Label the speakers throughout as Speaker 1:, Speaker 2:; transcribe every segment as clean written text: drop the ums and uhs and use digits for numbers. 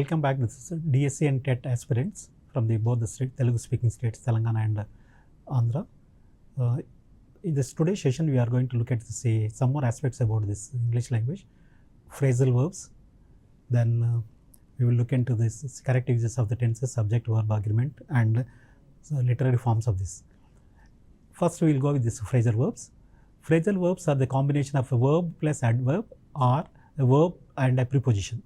Speaker 1: Welcome back. This is DSC and TET aspirants from both the Telugu speaking states, Telangana and Andhra. In this today's session, we are going to look at some more aspects about this English language, phrasal verbs. Then we will look into this correct uses of the tenses, subject, verb, agreement, and literary forms of this. First, we will go with this phrasal verbs. Phrasal verbs are the combination of a verb plus adverb or a verb and a preposition.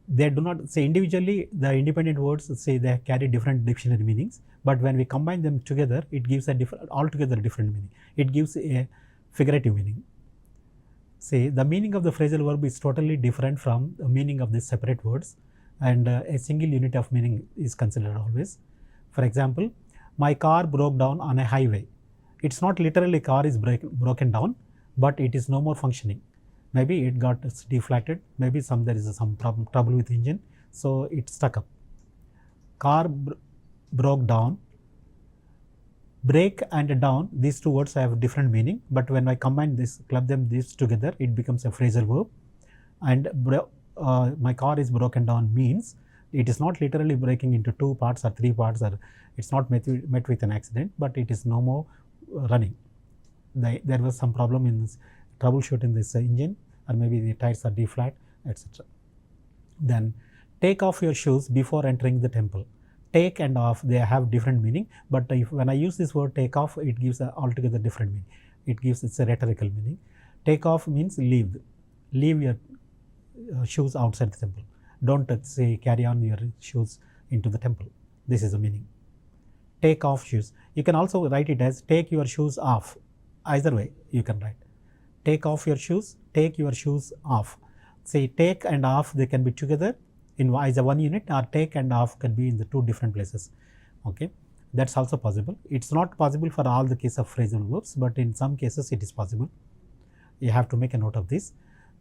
Speaker 1: They do not say individually, the independent words say they carry different dictionary meanings, but when we combine them together, it gives a altogether different meaning. It gives a figurative meaning. Say the meaning of the phrasal verb is totally different from the meaning of the separate words, and a single unit of meaning is considered always. For example, my car broke down on a highway. It's not literally car is broken down, but it is no more functioning. Maybe it got deflated, maybe there is some trouble with engine, so it stuck up. Car broke down. Break and down, these two words have different meaning, but when I combine this, club them these together, it becomes a phrasal verb. And my car is broken down means it is not literally breaking into two parts or three parts, or it's not met with an accident, but it is no more running. There was some problem in this troubleshoot in this engine, or maybe the tires are deflat, etc. Then take off your shoes before entering the temple. Take and off, they have different meaning, but when I use this word take off, it gives a altogether different meaning. It's a rhetorical meaning. Take off means leave your shoes outside the temple. Don't say carry on your shoes into the temple. This is the meaning. Take off shoes. You can also write it as take your shoes off. Either way you can write. Take off your shoes, take your shoes off. Say take and off, they can be together in as a one unit, or take and off can be in the two different places. Okay, that's also possible. It's not possible for all the case of phrasal verbs, but in some cases it is possible. You have to make a note of this.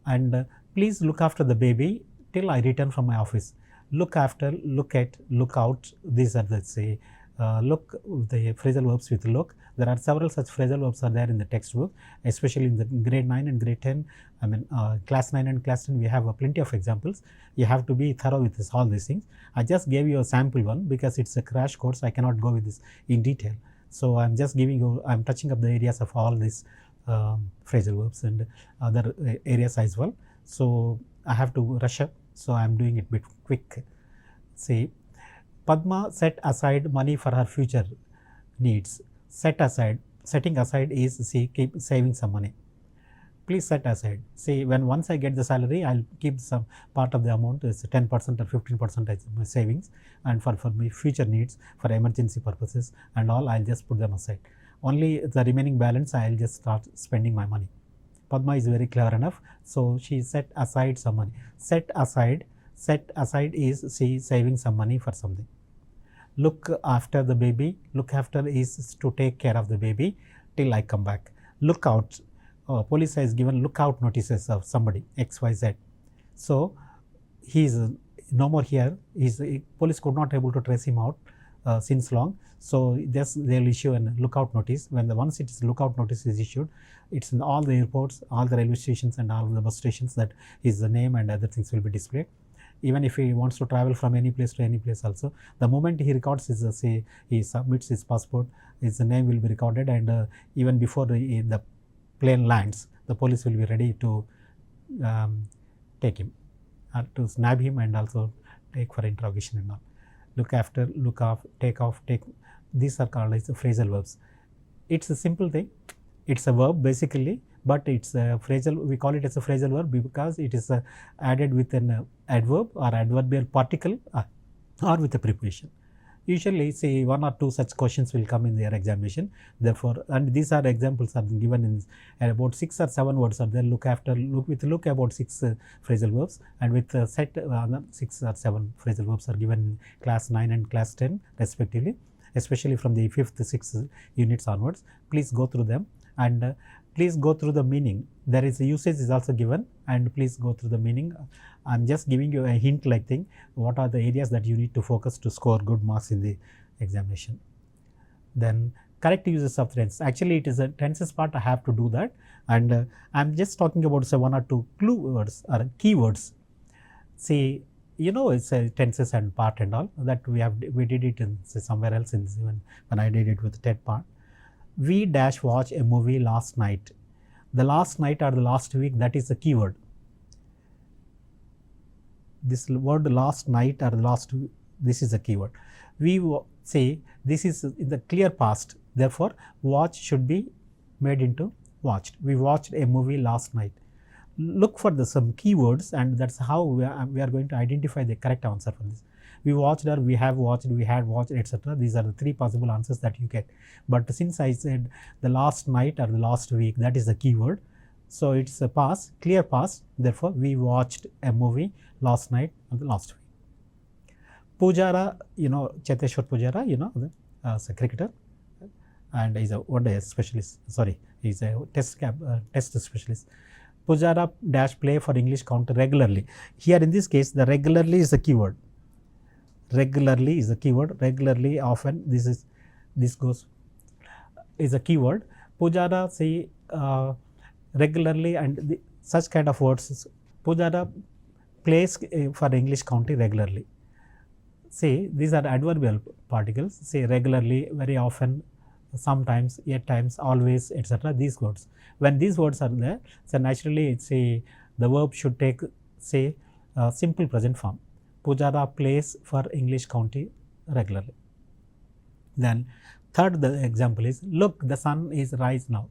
Speaker 1: And please look after the baby till I return from my office. Look after, look at, look out, these are the look, the phrasal verbs with look. There are several such phrasal verbs are there in the textbook, especially in the grade 9 and grade 10. I mean class 9 and class 10, we have plenty of examples. You have to be thorough with all these things. I just gave you a sample one because it's a crash course. I cannot go with this in detail. So I'm just giving you, I'm touching up the areas of all these phrasal verbs and other areas as well. So I have to rush up, so I'm doing it a bit quick. See, Padma set aside money for her future needs. Setting aside is keep saving some money. Please set aside. See, once I get the salary, I'll keep some part of the amount, is 10% or 15% as my savings, and for my future needs, for emergency purposes and all, I'll just put them aside. Only the remaining balance, I'll just start spending my money. Padma is very clever enough, so she set aside some money. Set aside is saving some money for something. Look after the baby. Look after is to take care of the baby till I come back. Look out. Police has given lookout notices of somebody XYZ. So he is no more here. Police could not able to trace him out since long. So they'll issue a lookout notice. Once it is lookout notice is issued, it's in all the airports, all the railway stations, and all the bus stations that his name and other things will be displayed. Even if he wants to travel from any place to any place also, the moment he records his, he submits his passport, his name will be recorded, and even before the plane lands, the police will be ready to take him, to snab him, and also take for interrogation and all. Look after, look off, take off, these are called as phrasal verbs. It's a simple thing. It's a verb basically, but it's a phrasal, we call it as a phrasal verb because it is added with an adverb or adverbial particle or with a preposition. Usually, say 1 or 2 such questions will come in their examination. Therefore, and these are examples are given in about 6 or 7 words are there. Look about 6 phrasal verbs, and with set 6 or 7 phrasal verbs are given in class 9 and class 10 respectively, especially from the 5th, 6th units onwards. Please go through them, and please go through the meaning. There is a usage is also given, and please go through the meaning. I'm just giving you a hint like thing, what are the areas that you need to focus to score good marks in the examination. Then correct uses of tense. Actually, it is a tenses part, I have to do that, and I'm just talking about say 1 or 2 clue words or keywords. Say you know, it's tenses and part and all that we did it in somewhere else in when I did it with TED part. We dash watch a movie last night. The last night or the last week, that is the keyword. This word last night or last week, this is a keyword. We say this is in the clear past, therefore watch should be made into watched. We watched a movie last night. Look for some keywords, and that's how we are going to identify the correct answer for this. We watched, or we have watched, we had watched, etc. These are the 3 possible answers that you get. But since I said the last night or the last week, that is the keyword. So it's a past, clear past. Therefore, we watched a movie last night or the last week. Pujara, you know, 𝗧𝗏𝗧𝗏 Pujara, you know, as a cricketer, and is a one-day specialist. Sorry, he's a test specialist. Pujara dash play for English county regularly. Here in this case, the regularly is a keyword. Regularly is a keyword. Regularly, often, this is a keyword. Pujara say regularly, and such kind of words. Pujara plays for English county regularly. Say these are adverbial particles. Say regularly, very often, sometimes, at times, always, etc. These words. When these words are there, so naturally it's the verb should take, say, simple present form. Pujara plays for English county regularly. Then third the example is, look, the sun is rise now.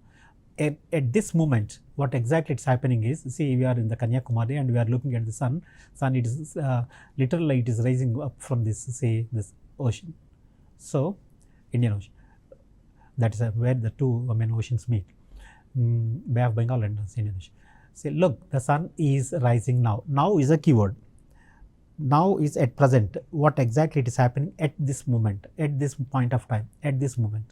Speaker 1: At this moment, what exactly it's happening is, see, we are in the Kanyakumari and we are looking at the sun. Sun, it is literally it is rising up from this, say, this ocean. So Indian Ocean, that is where the 2 main oceans meet, Bay of Bengal and Indian Ocean. Say, look, the sun is rising now. Now is a keyword. Now is at present. What exactly it is happening at this moment, at this point of time, at this moment.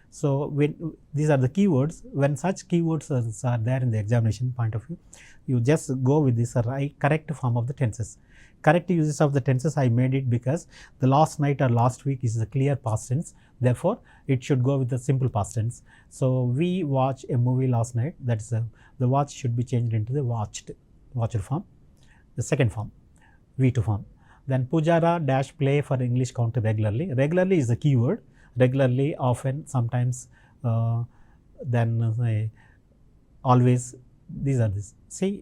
Speaker 1: So when these are the keywords, when such keywords are there in the examination point of view, you just go with this correct form of the tenses. Correct uses of the tenses I made it because the last night or last week is a clear past tense. Therefore, it should go with the simple past tense. So we watched a movie last night. That is the watch should be changed into the watched form. The second form, V2 form. Then Pujara dash play for English county regularly. Regularly is the keyword. Regularly, often, sometimes, then always. These are this. See,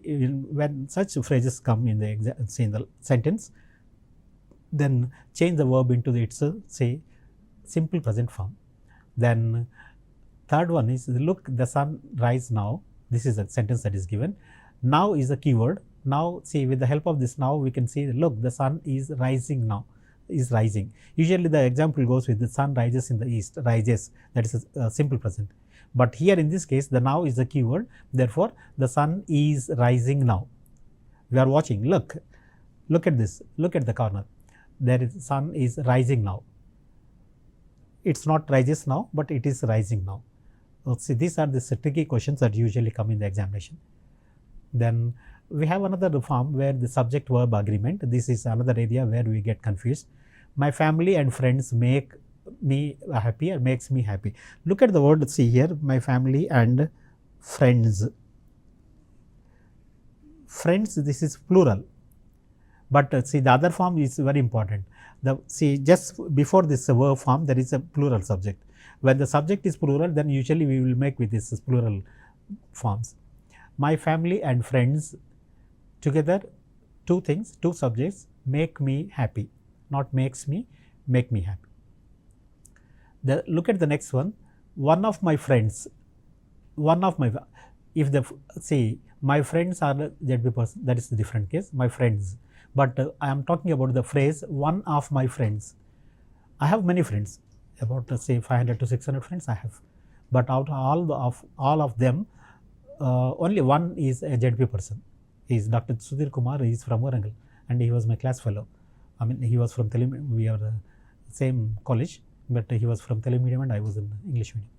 Speaker 1: when such phrases come in the sentence, then change the verb into its say simple present form. Then third one is, look, the sun rise now. This is a sentence that is given. Now is a keyword. Now, see, with the help of this now, we can see, look, the sun is rising now. Is rising. Usually the example goes with the sun rises in the east, rises, that is a simple present. But here in this case, the now is the keyword. Therefore, the sun is rising now. We are watching. Look at this. Look at the corner. There is sun is rising now. It's not rises now, but it is rising now. So, see, these are the tricky questions that usually come in the examination. Then we have another form where the subject verb agreement. This is another area where we get confused. My family and friends make me happy or makes me happy. Look at the word, see here, my family and friends. Friends, this is plural. But see, the other form is very important. See, just before this verb form, there is a plural subject. When the subject is plural, then usually we will make with this plural forms. My family and friends together, 2 things, 2 subjects, make me happy, not makes me, make me happy. Look at the next one. One of my friends, if see, my friends are the ZB person, that is the different case, my friends. But I am talking about the phrase one of my friends. I have many friends, about say 500 to 600 friends I have. But out of all of them, only one is a ZB person. He is Dr. Sudhir Kumar. He is from Warangal and he was my class fellow. I mean, he was from Telugu. We are the same college, but he was from Telugu medium and I was in English medium.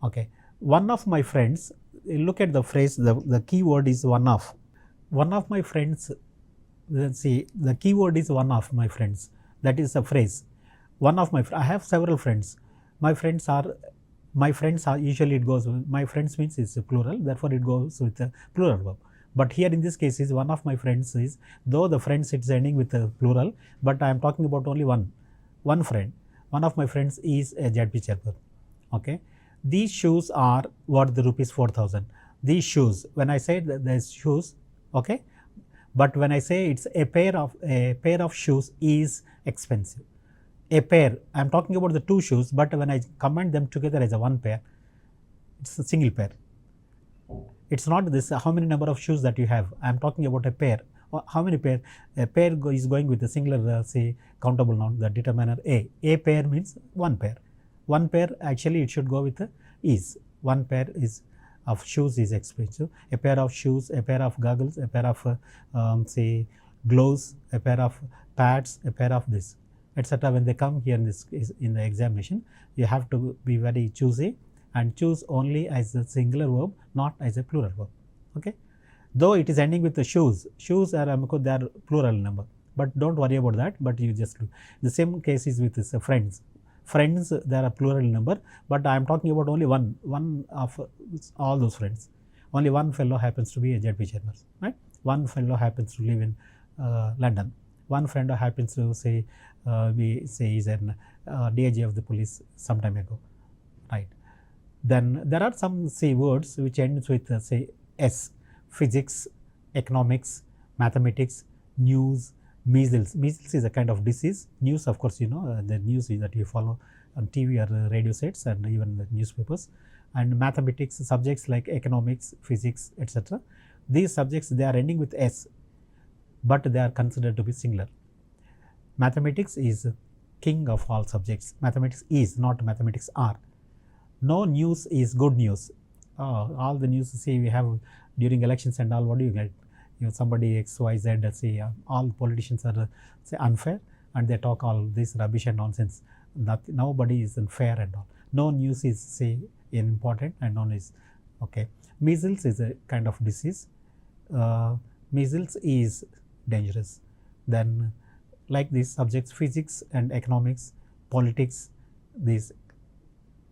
Speaker 1: Okay. One of my friends, look at the phrase, the key word is one of. One of my friends, see, the key word is one of my friends. That is a phrase. One of my, I have several friends. My friends are, usually it goes, my friends means it's a plural, therefore it goes with a plural verb. But here in this case is one of my friends is, though the friends it's ending with a plural, but I am talking about only one friend. One of my friends is a 𝗕𝗏𝗊𝗪. Okay. These shoes are worth the ₹4,000. These shoes, when I say that there's shoes, okay, but when I say it's a pair of shoes is expensive. A pair, I am talking about the two shoes, but when I combine them together as a one pair, it's a single pair. It's not this how many number of shoes that you have. I am talking about a pair. How many pair? A pair is going with a singular say countable noun, the determiner a. A pair means one pair. One pair actually it should go with the is. One pair is of shoes is expensive. A pair of shoes, a pair of goggles, a pair of say gloves, a pair of pads, a pair of this, etc. When they come here in this in the examination, you have to be very choosy and choose only as a singular verb, not as a plural verb. Okay. Though it is ending with the shoes, shoes are they are plural number, but don't worry about that. But you just look. The same case is with this friends. Friends, they are a plural number, but I am talking about only one of all those friends. Only one fellow happens to be a 𝗕𝗏𝗊𝗪, right? One fellow happens to live in London. One friend happens to say is an DIG of the police some time ago, right? Then there are some say words which ends with say S: physics, economics, mathematics, news, measles. Measles is a kind of disease. News, of course, you know the news that you follow on TV or radio sets and even the newspapers. And mathematics, subjects like economics, physics, etc. These subjects, they are ending with S, but they are considered to be singular. Mathematics is king of all subjects. Mathematics is, not mathematics are. No news is good news. All the news, say we have during elections and all, what do you get? You know, somebody X, Y, Z, say all politicians are say unfair and they talk all this rubbish and nonsense. Nobody is unfair and all. No news is say important and none is okay. Measles is a kind of disease. Measles is dangerous. Then like these subjects, physics and economics, politics, these,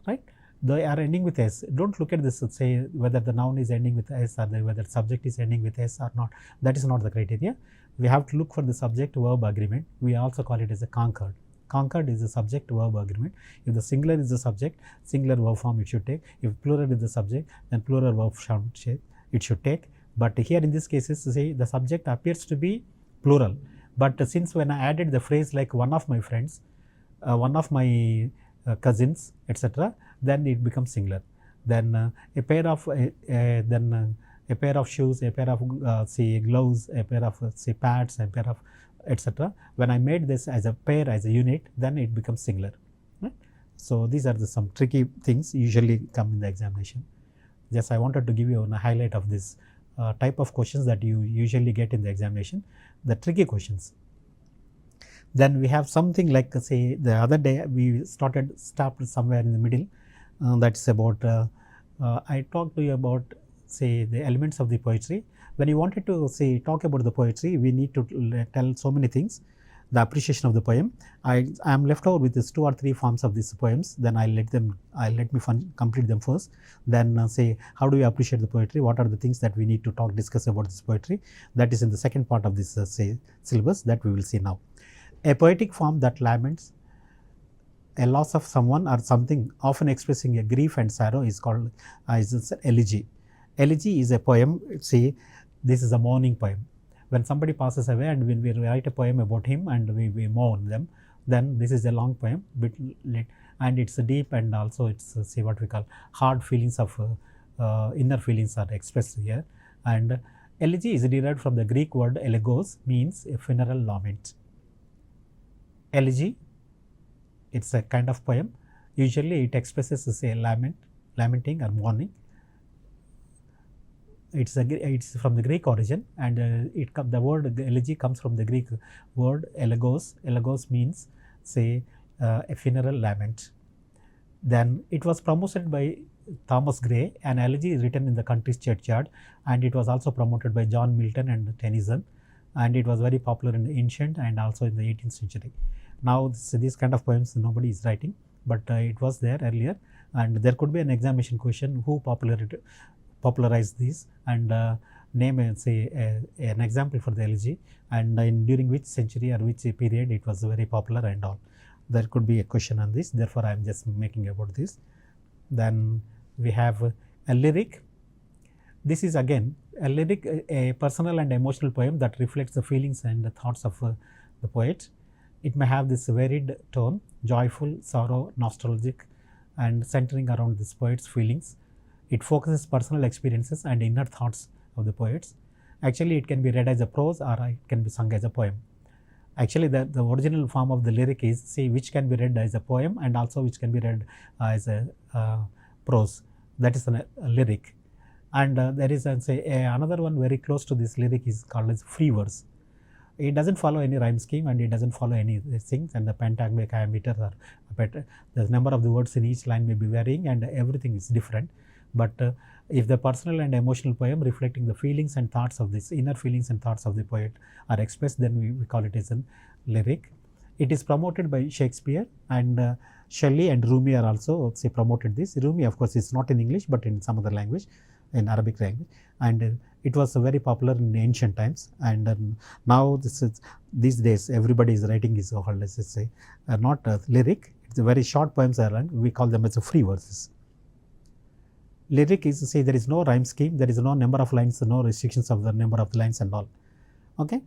Speaker 1: right? They are ending with S. Don't look at this, say whether the noun is ending with S or whether subject is ending with S or not. That is not the criteria. We have to look for the subject verb agreement. We also call it as a concord. Concord is the subject verb agreement. If the singular is the subject, singular verb form it should take. If plural is the subject, then plural verb form it should take. But here in this case, say the subject appears to be plural. But since when I added the phrase like one of my friends, one of my cousins, etc., then it becomes singular. Then a pair of a pair of shoes, a pair of say gloves, a pair of say pads, a pair of etc. When I made this as a pair, as a unit, then it becomes singular. Right? So these are some tricky things usually come in the examination. Just I wanted to give you a highlight of this type of questions that you usually get in the examination, the tricky questions. Then we have something like say the other day we stopped somewhere in the middle. That's about I talked to you about say the elements of the poetry. When you wanted to say talk about the poetry, we need to tell so many things. The appreciation of the poem. I am left over with these 2 or 3 forms of these poems. Then I'll let me complete them first. Then say how do we appreciate the poetry? What are the things that we need to discuss about this poetry? That is in the second part of this say syllabus that we will see now. A poetic form that laments a loss of someone or something, often expressing a grief and sorrow, is called elegy. Elegy is a poem. See, this is a mourning poem. When somebody passes away and when we write a poem about him and we mourn them, then this is a long poem, and it's deep, and also it's say what we call hard feelings of inner feelings are expressed here. And elegy is derived from the Greek word elegos, means a funeral lament. Elegy, it's a kind of poem. Usually it expresses say lamenting or mourning. It's from the Greek origin, and the word elegy comes from the Greek word elegos. Elegos means say a funeral lament. Then it was promoted by Thomas Gray. An elegy is written in the country's churchyard, and it was also promoted by John Milton and Tennyson, and it was very popular in the ancient and also in the 18th century. Now these kind of poems nobody is writing, but it was there earlier, and there could be an examination question who popularized this and name an example for the elegy, and during which century or which period it was very popular and all. There could be a question on this, therefore I am just making about this. Then we have a lyric. This is again a lyric, a personal and emotional poem that reflects the feelings and the thoughts of the poet. It may have this varied tone, joyful, sorrow, nostalgic, and centering around this poet's feelings. It focuses personal experiences and inner thoughts of the poets. Actually, it can be read as a prose or it can be sung as a poem. Actually, the original form of the lyric is, which can be read as a poem and also which can be read as a prose. That is a lyric. And there is another one very close to this lyric is called as free verse. It doesn't follow any rhyme scheme and it doesn't follow any things, and the pentagonic iambics are better. The number of the words in each line may be varying and everything is different. But if the personal and emotional poem reflecting the feelings and thoughts of this, inner feelings and thoughts of the poet are expressed, then we call it as a lyric. It is promoted by Shakespeare, and Shelley and Rumi are also promoted this. Rumi, of course, is not in English but in some other language, in Arabic language, and it was very popular in ancient times. And now these days everybody is writing is called as not a lyric. It's a very short poems are run. We call them as free verses. Lyric is there is no rhyme scheme, there is no number of lines, no restrictions of the number of the lines and all. Okay.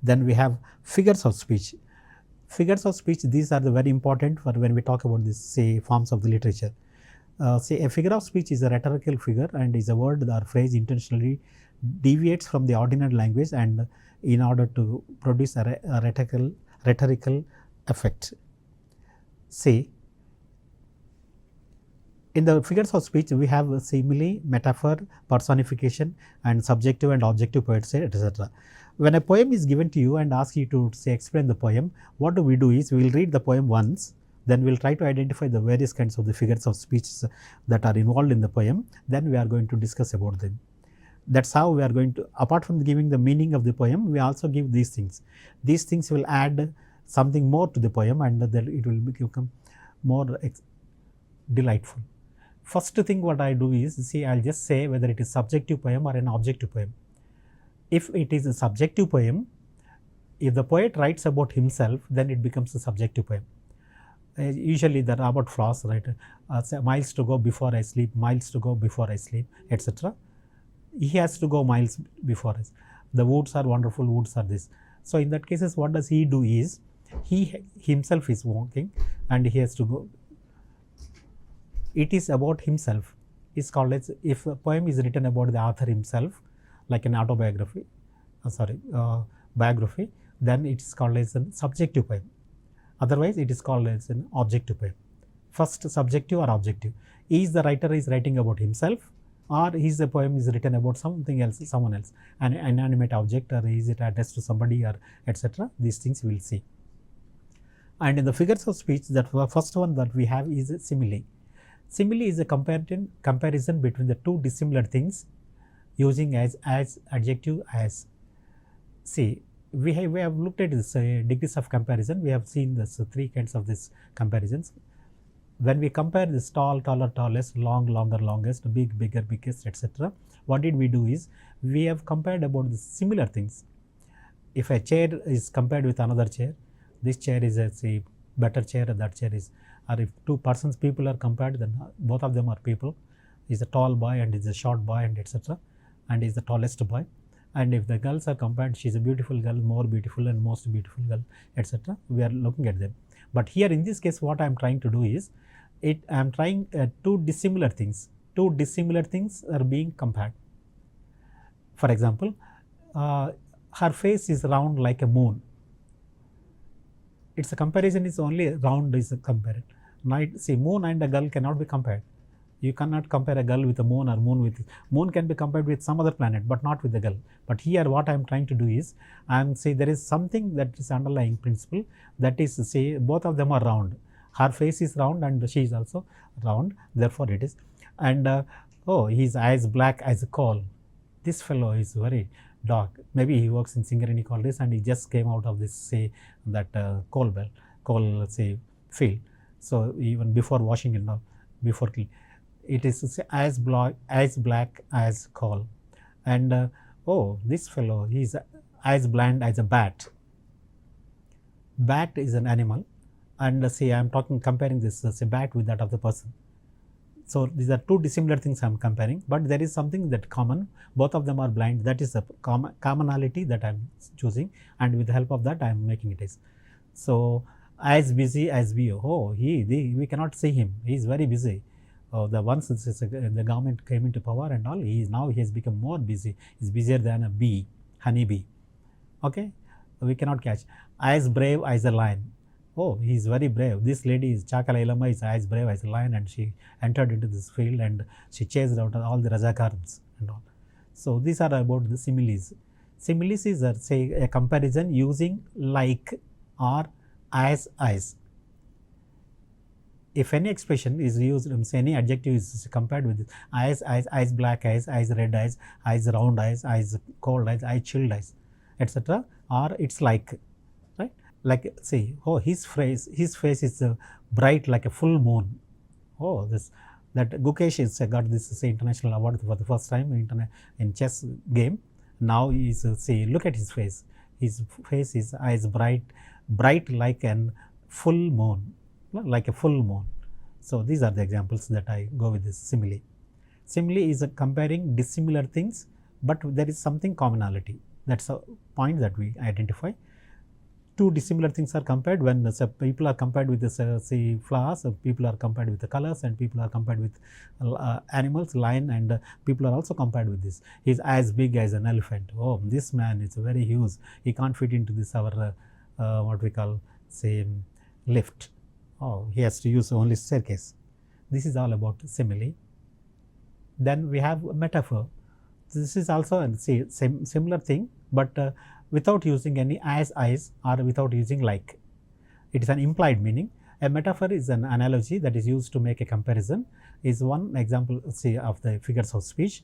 Speaker 1: Then we have figures of speech. Figures of speech, these are the very important for when we talk about this forms of the literature. A figure of speech is a rhetorical figure and is a word or phrase intentionally deviates from the ordinary language and in order to produce a rhetorical effect. In the figures of speech, we have simile, metaphor, personification, and subjective and objective poetry, etc. When a poem is given to you and ask you to explain the poem, what do we do is we will read the poem once, then we will try to identify the various kinds of the figures of speech that are involved in the poem, then we are going to discuss about them. That is how we are going to, apart from giving the meaning of the poem, we also give these things. These things will add something more to the poem and then it will become more delightful. First thing what I do is, I will just say whether it is subjective poem or an objective poem. If it is a subjective poem, if the poet writes about himself, then it becomes a subjective poem. Usually the Robert Frost, right, miles to go before I sleep, miles to go before I sleep, etc. He has to go miles before us. The woods are wonderful, woods are this. So in that cases, what does he do is, he himself is walking and he has to go. It is about himself. It's called as, if a poem is written about the author himself, like an autobiography, biography, then it is called as a subjective poem. Otherwise, it is called as an objective poem. First, subjective or objective. Is the writer is writing about himself, or is the poem is written about something else, someone else, an inanimate object, or is it addressed to somebody, or etc. These things we will see. And in the figures of speech, that first one that we have is a simile. Simile is a comparison between the two dissimilar things using as, adjective, as. See, we have looked at this degrees of comparison. We have seen this three kinds of these comparisons. When we compare this tall, taller, tallest, long, longer, longest, big, bigger, biggest, etc. What did we do is, we have compared about the similar things. If a chair is compared with another chair, this chair is a better chair and that chair is, or if two persons, people are compared, then both of them are people. Is a tall boy and is a short boy and etc. and is the tallest boy. And if the girls are compared, she is a beautiful girl, more beautiful and most beautiful girl, etc. We are looking at them. But here in this case, what I am trying to do is, I am trying two dissimilar things. Two dissimilar things are being compared. For example, her face is round like a moon. Its comparison is only round is compared. Moon and a girl cannot be compared. You cannot compare a girl with a moon, or moon can be compared with some other planet, but not with the girl. But here what I am trying to do is, I am saying there is something that is underlying principle, that is both of them are round. Her face is round and she is also round, therefore it is. And his eyes black as a coal. This fellow is very dark. Maybe he works in Singareni college and he just came out of this coal field. So even before washing and all, before clean. it is say, as black as coal, and oh, this fellow, he is as blind as a bat. Bat is an animal, and say I am comparing this say bat with that of the person. So these are two dissimilar things I am comparing, but there is something that common. Both of them are blind. That is the commonality that I am choosing, and with the help of that I am making it is. So as busy as we. Oh, we cannot see him. He is very busy. The once the government came into power and all, he has become more busy. He is busier than a bee, honey bee. Okay, we cannot catch. As brave as a lion. Oh, he is very brave. This lady is 𝗧𝗪𝗧𝗧 is as brave as a lion, and she entered into this field and she chased out all the Rajakars and all. So these are about the similes. Similes is say a comparison using like or as. If any expression is used, any adjective is compared with eyes black eyes red eyes round eyes cold eyes chilled eyes, etc., or it's like, right? Like say, oh, his face is bright like a full moon. Oh, that 𝗂𝗽𝗚 is got this say international award for the first time in chess game. Now he is say, look at his face. His face is as bright like an full moon, like a full moon. So these are the examples that I go with this simile. Simile is comparing dissimilar things, but there is something commonality. That's a point that we identify. Two dissimilar things are compared when people are compared with say flowers, people are compared with the colors, and people are compared with animals, lion, and people are also compared with this. He is as big as an elephant. Oh, this man is very huge. He can't fit into this our what we call say lift. Oh, he has to use only staircase. This is all about simile. Then we have metaphor. This is also a similar thing, but without using any as or without using like. It is an implied meaning. A metaphor is an analogy that is used to make a comparison. Is one example say of the figures of speech.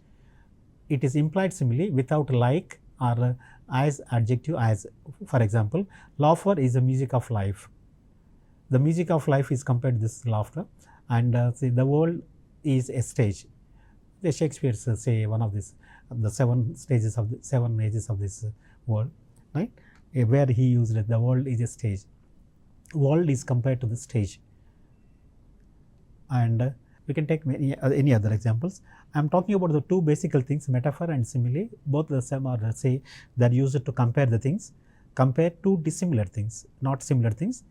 Speaker 1: It is implied simile without like or as adjective as. For example, laughter is the music of life. The music of life is compared to this laughter, and say the world is a stage. The Shakespeare say one of this, the 7 ages of this world, right? Where he used it, the world is a stage. World is compared to the stage, and we can take any other examples. I am talking about the two basic things, metaphor and simile. Both the same are say they are used to compare the things, compare two dissimilar things, not similar things.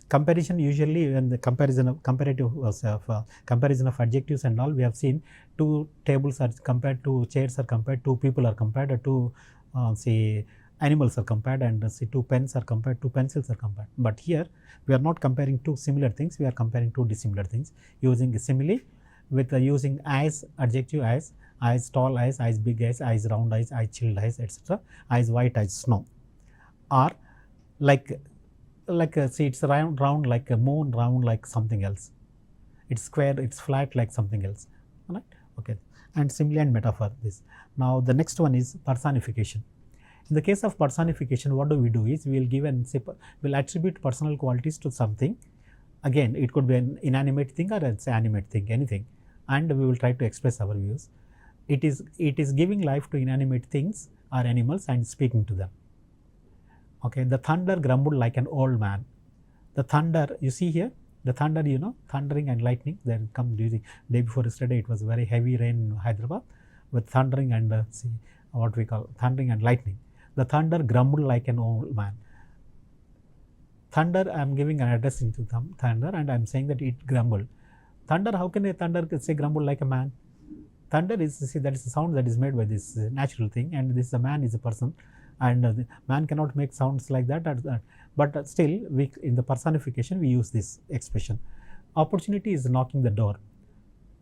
Speaker 1: Comparison usually when the comparison of comparison of adjectives and all, we have seen two tables are compared, two chairs are compared, two people are compared, two say animals are compared, and say two pens are compared, two pencils are compared. But here we are not comparing two similar things, we are comparing two dissimilar things using a simile with using as adjective as tall as big as round as chilled as, etc., as white as snow, or like see it's round like a moon, round like something else, it's square, it's flat like something else, right? Okay. And simile and metaphor this. Now the next one is personification. In the case of personification, what do we do is we will give and say we'll attribute personal qualities to something. Again, it could be an inanimate thing or an animate thing, anything, and we will try to express our views. It is giving life to inanimate things or animals and speaking to them. Okay, the thunder grumbled like an old man. The thunder, you see here, the thunder, thundering and lightning, then come during day before yesterday, it was very heavy rain in Hyderabad with thundering and see what we call thundering and lightning. The thunder grumbled like an old man. Thunder, I am giving an address into thunder and I am saying that it grumbled. Thunder, how can a thunder say grumble like a man? Thunder is, see, that is the sound that is made by this natural thing, and this man is a person, and the man cannot make sounds like that, but still we in the personification we use this expression. Opportunity is knocking the door.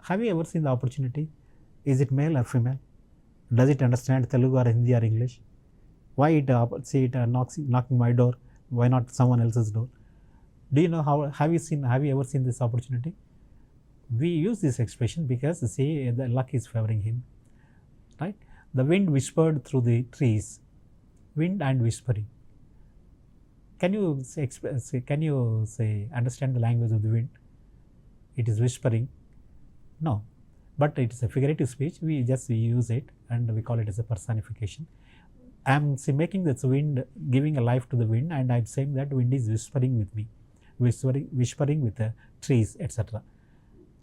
Speaker 1: Have you ever seen the opportunity? Is it male or female? Does it understand Telugu or Hindi or English? Why it knocking my door? Why not someone else's door? Do you know how? Have you ever seen this opportunity? We use this expression because see the luck is favoring him, right? The wind whispered through the trees. Wind and whispering. Can you say understand the language of the wind? It is whispering. No, but it is a figurative speech. We just use it and we call it as a personification. I am making this wind, giving a life to the wind, and I am saying that wind is whispering with me, whispering with the trees, etc.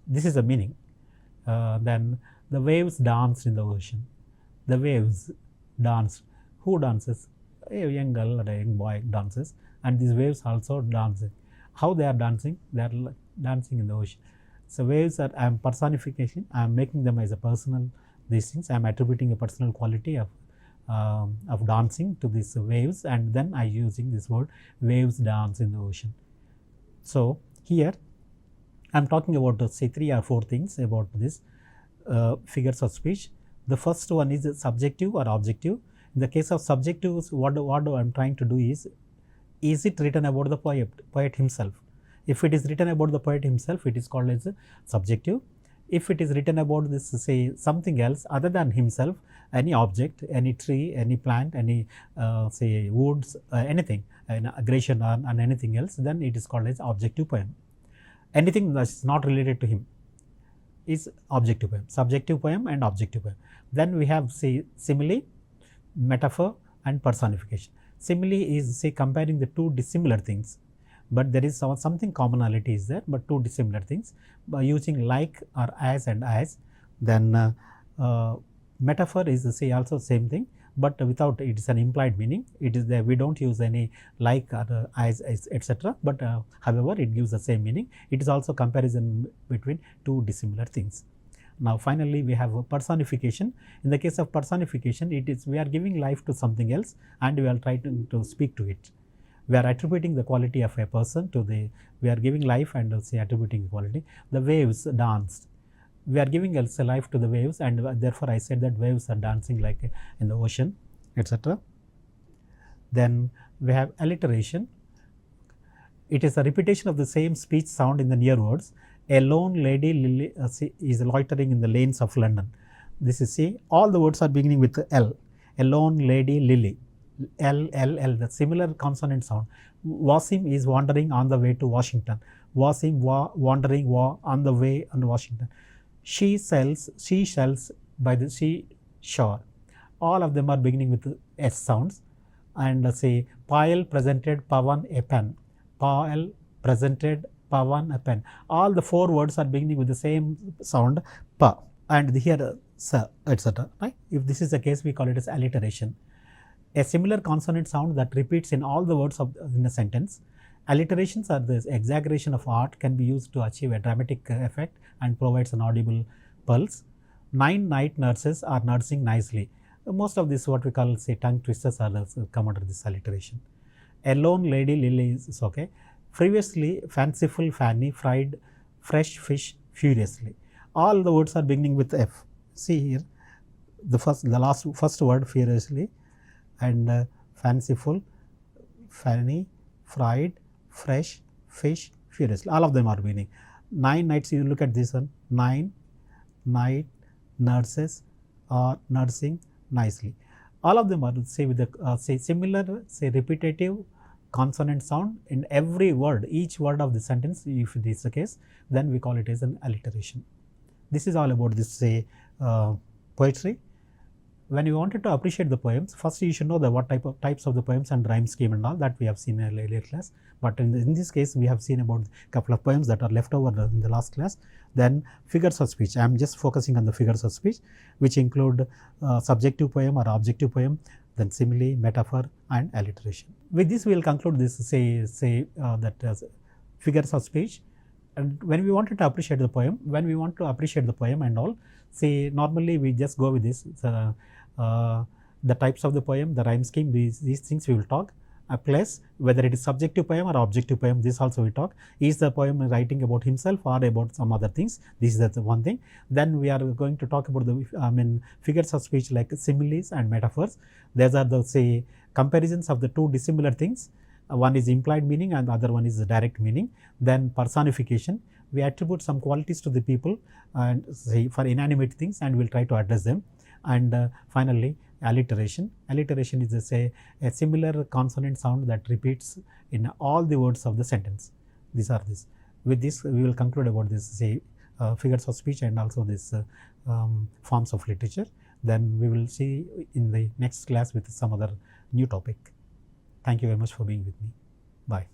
Speaker 1: This is the meaning. Then the waves danced in the ocean. The waves danced. Who dances? A young girl or a young boy dances, and these waves also dancing. How they are dancing? They are dancing in the ocean. So waves are, I am personification. I am making them as a personal these things. I am attributing a personal quality of dancing to these waves, and then I using this word waves dance in the ocean. So here I am talking about say 3 or 4 things about this figures of speech. The first one is subjective or objective. In the case of subjective, what I am trying to do is it written about the poet himself? If it is written about the poet himself, it is called as subjective. If it is written about this, say something else other than himself, any object, any tree, any plant, any say woods, anything, an aggression and anything else, then it is called as objective poem. Anything that is not related to him is objective poem, subjective poem and objective poem. Then we have say simile, metaphor and personification. Simile is say comparing the 2 dissimilar things, but there is something commonality is there, but 2 dissimilar things by using like or as and as. Then metaphor is say also same thing, but without, it is an implied meaning. It is there, we do not use any like or as etc., but however it gives the same meaning. It is also comparison between 2 dissimilar things. Now finally we have a personification. In the case of personification, it is we are giving life to something else and we are trying to speak to it. We are attributing the quality of a person to the, we are giving life and say attributing quality. The waves danced. We are giving also life to the waves, and therefore I said that waves are dancing like in the ocean, etc. Then we have alliteration. It is a repetition of the same speech sound in the near words. A lone lady lily is loitering in the lanes of London. This is, see, all the words are beginning with L. A lone lady lily, L, the similar consonant sound. Wasim is wandering on the way to Washington. Wasim, wandering, on the way on Washington. She sells by the seashore. All of them are beginning with S sounds. And say Payal presented Pavan a pen. Payal presented Pavan a pen. All the 4 words are beginning with the same sound pa, and here sa, etc. Right? If this is the case, we call it as alliteration. A similar consonant sound that repeats in all the words in a sentence. Alliterations are the exaggeration of art, can be used to achieve a dramatic effect and provides an audible pulse. 9 night nurses are nursing nicely. Most of this what we call say tongue twisters are come under this alliteration. A lone lady lily is okay. Previously fanciful Fanny fried fresh fish furiously. All the words are beginning with F. See here, the first word furiously, and fanciful, Fanny, fried, fresh, fish, furiously. All of them are beginning. 9 nights, you look at this one, 9 night nurses are nursing nicely. All of them are say with the say similar, say repetitive consonant sound in every word, each word of the sentence. If this is the case, then we call it as an alliteration. This is all about this say poetry. When you wanted to appreciate the poems, first you should know the what types of the poems and rhyme scheme and all that we have seen in earlier class. But in this case, we have seen about a couple of poems that are left over in the last class. Then figures of speech. I am just focusing on the figures of speech, which include subjective poem or objective poem, then simile, metaphor and alliteration. With this we will conclude this figures of speech. And when we wanted to appreciate the poem, and all, say normally we just go with this, the types of the poem, the rhyme scheme, these things we will talk. Plus whether it is subjective poem or objective poem, this also we talk. Is the poem writing about himself or about some other things? This is the one thing. Then we are going to talk about the figures of speech like similes and metaphors. These are the say comparisons of the 2 dissimilar things. One is implied meaning and the other one is direct meaning. Then personification. We attribute some qualities to the people and say for inanimate things, and we will try to address them. And finally alliteration. Alliteration is a similar consonant sound that repeats in all the words of the sentence. These are this. With this we will conclude about this say figures of speech and also this forms of literature. Then we will see in the next class with some other new topic. Thank you very much for being with me. Bye.